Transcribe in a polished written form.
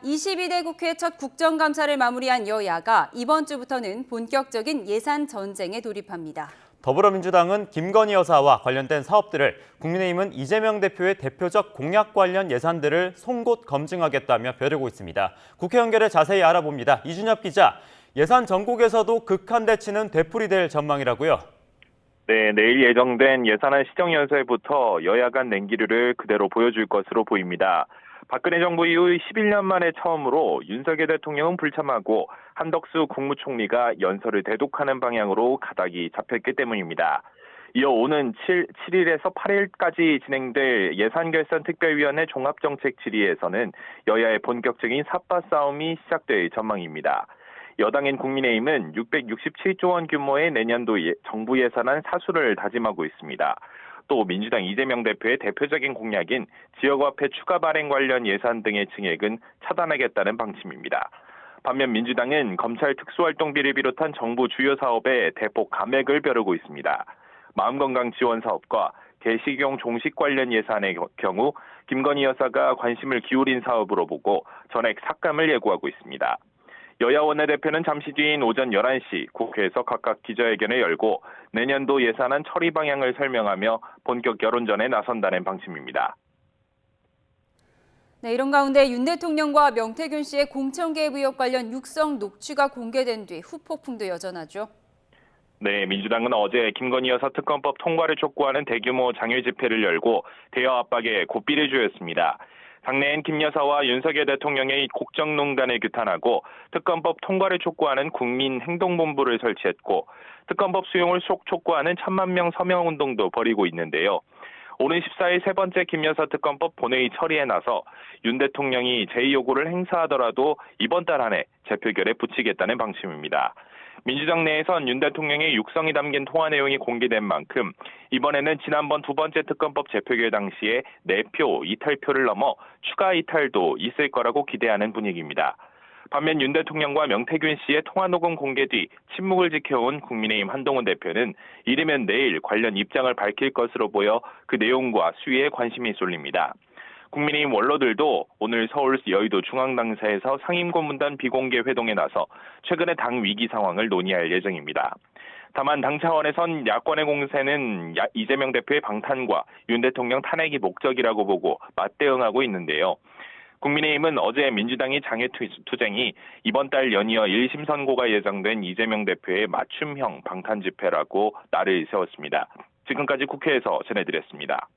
22대 국회 첫 국정감사를 마무리한 여야가 이번 주부터는 본격적인 예산 전쟁에 돌입합니다. 더불어민주당은 김건희 여사와 관련된 사업들을, 국민의힘은 이재명 대표의 대표적 공약 관련 예산들을 송곳 검증하겠다며 벼르고 있습니다. 국회 연결을 자세히 알아봅니다. 이준엽 기자, 예산 전국에서도 극한 대치는 되풀이될 전망이라고요? 네, 내일 예정된 예산안 시정연설부터 여야 간 냉기류를 그대로 보여줄 것으로 보입니다. 박근혜 정부 이후 11년 만에 처음으로 윤석열 대통령은 불참하고 한덕수 국무총리가 연설을 대독하는 방향으로 가닥이 잡혔기 때문입니다. 이어 오는 7일에서 8일까지 진행될 예산결산특별위원회 종합정책 질의에서는 여야의 본격적인 삿바 싸움이 시작될 전망입니다. 여당인 국민의힘은 667조 원 규모의 내년도 정부 예산안 사수를 다짐하고 있습니다. 또 민주당 이재명 대표의 대표적인 공약인 지역화폐 추가 발행 관련 예산 등의 증액은 차단하겠다는 방침입니다. 반면 민주당은 검찰 특수활동비를 비롯한 정부 주요 사업에 대폭 감액을 벼르고 있습니다. 마음건강 지원 사업과 개식용 종식 관련 예산의 경우 김건희 여사가 관심을 기울인 사업으로 보고 전액 삭감을 예고하고 있습니다. 여야 원내대표는 잠시 뒤인 오전 11시 국회에서 각각 기자회견을 열고 내년도 예산안 처리 방향을 설명하며 본격 여론전에 나선다는 방침입니다. 네, 이런 가운데 윤 대통령과 명태균 씨의 공천 개입 의혹 관련 육성 녹취가 공개된 뒤 후폭풍도 여전하죠. 네, 민주당은 어제 김건희 여사 특검법 통과를 촉구하는 대규모 장외 집회를 열고 대여 압박에 고삐를 주었습니다. 당내엔 김 여사와 윤석열 대통령의 국정농단을 규탄하고 특검법 통과를 촉구하는 국민행동본부를 설치했고 특검법 수용을 촉구하는 1,000만 명 서명운동도 벌이고 있는데요. 오는 14일 세 번째 김 여사 특검법 본회의 처리에 나서 윤 대통령이 제의 요구를 행사하더라도 이번 달 안에 재표결에 붙이겠다는 방침입니다. 민주당 내에선 윤 대통령의 육성이 담긴 통화 내용이 공개된 만큼 이번에는 지난번 두 번째 특검법 재표결 당시에 4표 이탈표를 넘어 추가 이탈도 있을 거라고 기대하는 분위기입니다. 반면 윤 대통령과 명태균 씨의 통화 녹음 공개 뒤 침묵을 지켜온 국민의힘 한동훈 대표는 이르면 내일 관련 입장을 밝힐 것으로 보여 그 내용과 수위에 관심이 쏠립니다. 국민의힘 원로들도 오늘 서울 여의도 중앙당사에서 상임고문단 비공개 회동에 나서 최근의 당 위기 상황을 논의할 예정입니다. 다만 당 차원에선 야권의 공세는 이재명 대표의 방탄과 윤 대통령 탄핵이 목적이라고 보고 맞대응하고 있는데요. 국민의힘은 어제 민주당이 장외투쟁이 이번 달 연이어 1심 선고가 예정된 이재명 대표의 맞춤형 방탄 집회라고 날을 세웠습니다. 지금까지 국회에서 전해드렸습니다.